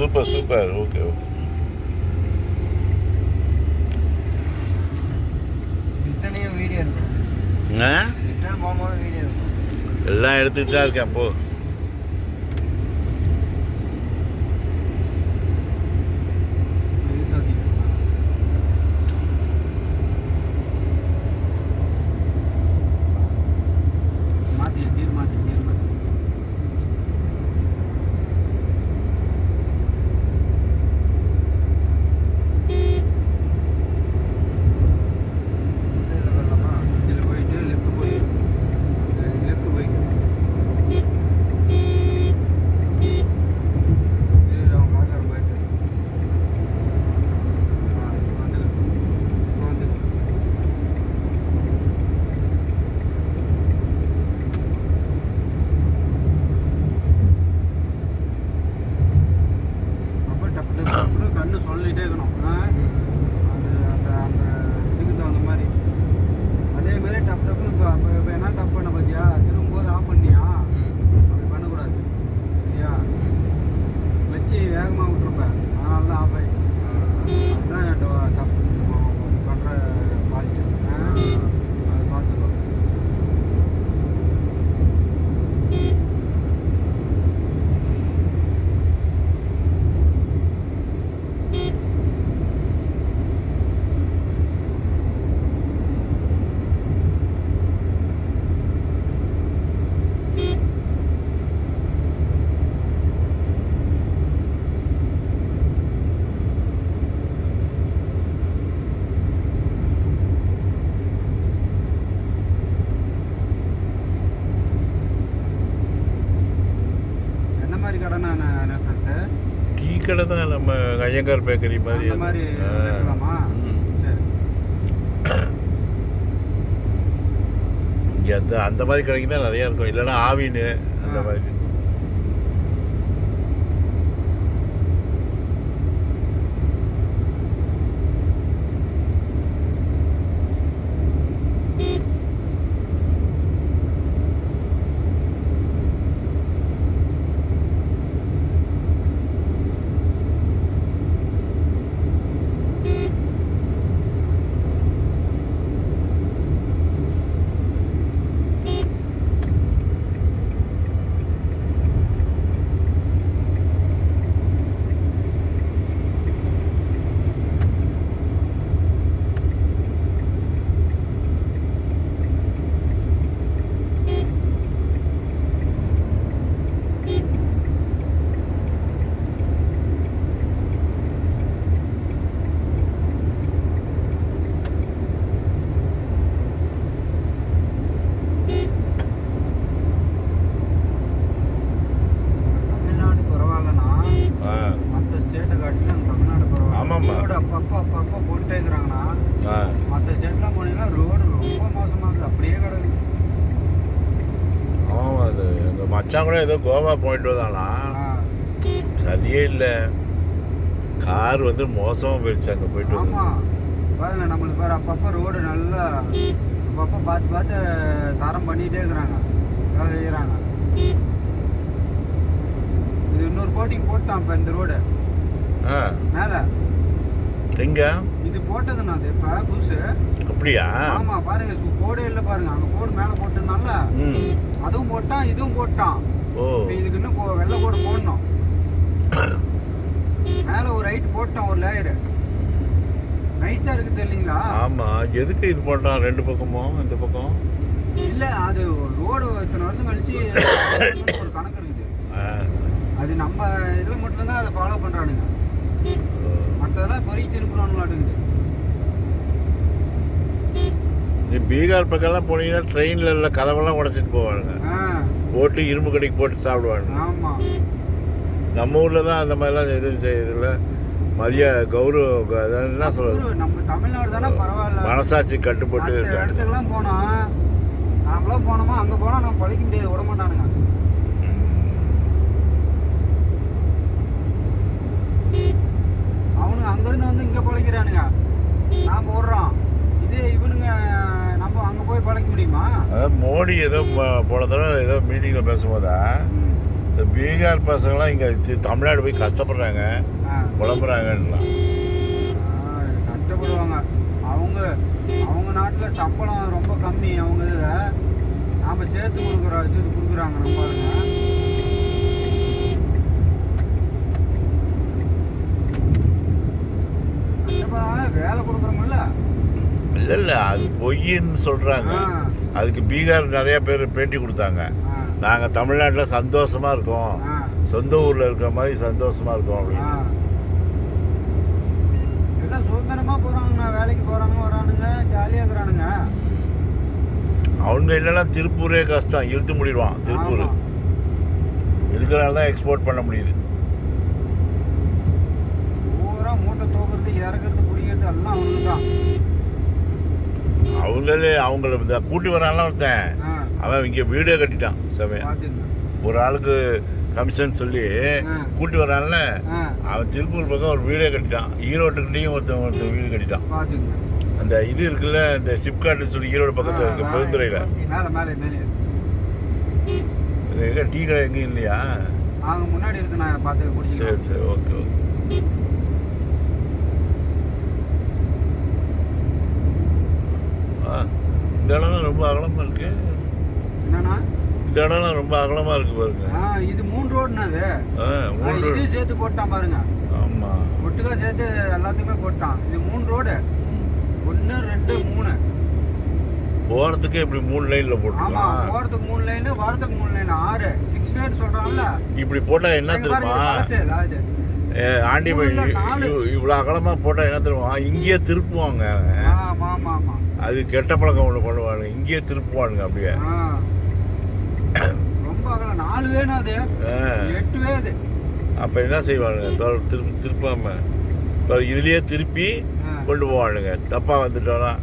Super super. Okay okay. ரிட்டர்னையும் video இருக்கும். Return போகும்போது வீடியோ இருக்கும். எல்லாம் எடுத்துக்கிட்டு தான் இருக்கேன் போ. கண்ணு சொல்லிட்டே இருக்கணும். அது அந்த அந்த இதுக்கு தகுந்த மாதிரி அதே மாதிரி டப் டப்புன்னு இப்போ என்ன டப் பண்ண பார்த்தியா, திரும்பும்போது ஆஃப் பண்ணியா, அப்படி பண்ணக்கூடாது சரியா. வச்சு வேகமாக விட்டுருப்பேன், அதனால தான் ஆஃப் ஆகிடுச்சு. அதுதான் டப் பண்ணுற குவாலிட்டி. அதை பார்த்துக்கோ. டீ கடை தான், நம்ம ஐயங்கார் பேக்கரி மாதிரி. அந்த மாதிரி இருக்கலாமா? சரி. இங்கே அந்த மாதிரி கடைக்கு தான் நிறையா இருக்கும். இல்லைன்னா ஆவின்னு அந்த மாதிரி. அப்பப்போ போட்டுட்டே இருக்கிறாங்கன்னா, மற்ற ஸ்டேட்லாம் போனீங்கன்னா ரோடு ரொம்ப மோசமாக இருக்குது, அப்படியே கிடக்குது. ஆமாம், அது எங்கள் மச்சான் கூட ஏதோ கோவா போயிட்டு வந்தானா, சரியே இல்லை, கார் வந்து மோசமாக போயிடுச்சு அங்கே போயிட்டு. ஆமாம் பாருங்கள், நம்மளுக்கு பாரு அப்பப்போ ரோடு நல்லா அப்பப்போ பார்த்து பார்த்து தரம் பண்ணிகிட்டே இருக்கிறாங்க, வேலை செய்கிறாங்க. இது இன்னொரு கோட்டிங் போட்டான் இப்போ இந்த ரோடு மேலே. எங்க இது போட்டதுண்ணா, அது இப்போ புதுசு. அப்படியா? ஆமாம் பாருங்க, கோடே இல்லை பாருங்க, அங்கே கோடு மேலே போட்டதுனால அதுவும் போட்டான் இதுவும் போட்டான். ஓ, இதுக்கு இன்னும் வெள்ளை கோடு போடணும். மேலே ஒரு ஹைட் போட்டான், ஒரு லேயரு நைஸாக இருக்குது தெரியுங்களா? ஆமாம். எதுக்கு இது போட்டான் ரெண்டு பக்கமும்? இந்த பக்கம் இல்லை, அது ரோடு இத்தனை வருஷம் கழிச்சு ஒரு கணக்கு இருக்குது. அது நம்ம இதில் மட்டும்தான் அதை ஃபாலோ பண்ணுறானுங்க, மற்றதெல்லாம் பொறி திருப்பணும்லாட்டுக்குது. நீ பீகார் பக்கம்லாம் போனீங்கன்னா ட்ரெயினில் இல்லை கதவெல்லாம் உடச்சிட்டு போவானுங்க, போட்டு இரும்பு கடைக்கு போட்டு சாப்பிடுவாங்க. ஆமாம், நம்ம ஊரில் தான் அந்த மாதிரிலாம் எதுவும் செய்யறதில்ல. மரியாதை கௌரவம் என்ன சொல்றது, நம்ம தமிழ்நாடு தானே பரவாயில்ல, மனசாட்சி கட்டுப்பட்டு இடத்துக்குலாம் போனோம். நாங்களாம் போனோமா, அங்கே போனால் நம்ம பழிக்க முடியாது, விட மாட்டானுங்க. அவனுங்க அங்கேருந்து வந்து இங்கே பழைக்கிறானுங்க, நாம் ஓடுறோம். இதே இவனுங்க நம்ம அங்கே போய் பழைக்க முடியுமா? அதாவது மோடி ஏதோ போன தடவை ஏதோ மீட்டிங்கில் பேசும்போதா இந்த பீகார் பசங்களாம் இங்கே தமிழ்நாடு போய் கஷ்டப்படுறாங்க, புலம்புறாங்கலாம். கஷ்டப்படுவாங்க. அவங்க அவங்க நாட்டில் சம்பளம் ரொம்ப கம்மி. அவங்க இதில் நாம் சேர்த்து கொடுக்குறாங்க நம்ம ஆளுங்க. கஷ்டப்படுறாங்க, வேலை கொடுக்குறோமில்ல. இல்லை அது பொய்ன்னு சொல்கிறாங்க. அதுக்கு பீகார் நிறைய பேர் பேட்டி கொடுத்தாங்க. நாங்கள் தமிழ்நாட்டில் சந்தோஷமாக இருக்கோம், சொந்த ஊரில் இருக்கிற மாதிரி சந்தோஷமாக இருக்கோம் அப்படின்னு. எல்லாம் சுதந்திரமாக போகிறாங்கண்ணா, வேலைக்கு போகிறாங்க, வரானுங்க, ஜாலியாக இருக்கிறானுங்க. அவங்க இல்லைன்னா திருப்பூரே கஷ்டம், இழுத்து முடிடுவான் திருப்பூர். இருக்கிறனால தான் எக்ஸ்போர்ட் பண்ண முடியுது. பூரா மூட்டை தூக்குறது, இறக்குறது, பிடிக்கிறது எல்லாம் அவனுக்கு தான். அவங்கள கூட்டி வரான்லாம் ஒருத்தன், அவன் இங்கே வீடே கட்டிட்டான் சமயம். ஒரு ஆளுக்கு கமிஷன் சொல்லி கூட்டி வரான்ல, அவன் திருப்பூர் பக்கம் ஒரு வீடே கட்டிட்டான். ஈரோட்டுக்கிட்டையும் ஒருத்தன் வீடு கட்டிட்டான். அந்த இது இருக்குல்ல, இந்த சிப்காட்னு சொல்லி ஈரோடு பக்கத்தில் இருக்கு, பெருந்துறையில். எங்கே டீ கடை எங்கேயும் இல்லையா? முன்னாடி இருக்கு, நான் பார்த்து. சரி சரி, ஓகே ஓகே. இந்த இடம்லாம் ரொம்ப அகலமாக இருக்கு. என்னன்னா இந்த இடம்லாம் ரொம்ப அகலமாக இருக்கு பாருங்க. இது 3 ரோடுண்ணா. அது இதையும் சேர்த்து போட்டான் பாருங்க. ஆமாம், ஒட்டுக்கா சேர்த்து எல்லாத்தையுமே போட்டான். இது 3 ரோடு, 1 2 3. போகிறதுக்கே இப்படி 3 லைனில் போட்டுருக்கான். ஆமாம், போகிறதுக்கு 3 லைனு, வரதுக்கு 3 லைனு, 6 6 வே சொல்கிறான்ல. இப்படி போட்டால் என்ன தெரியுமா ஆண்டி பாய், இவ்வளோ அகலமாக போட்டால் என்ன தெரியுமா, இங்கேயே திருப்புவாங்க. அது கெட்ட பழக்கம் ஒன்று பண்ணுவாங்க, இங்கேயே திருப்புவானுங்க அப்படியே. ரொம்ப அகலம் 4 வேணும், அது 8 வே. அது அப்போ என்ன செய்வானுங்க, திருப்பாமல் இதுலேயே திருப்பி கொண்டு போவானுங்க. தப்பாக வந்துட்டோன்னா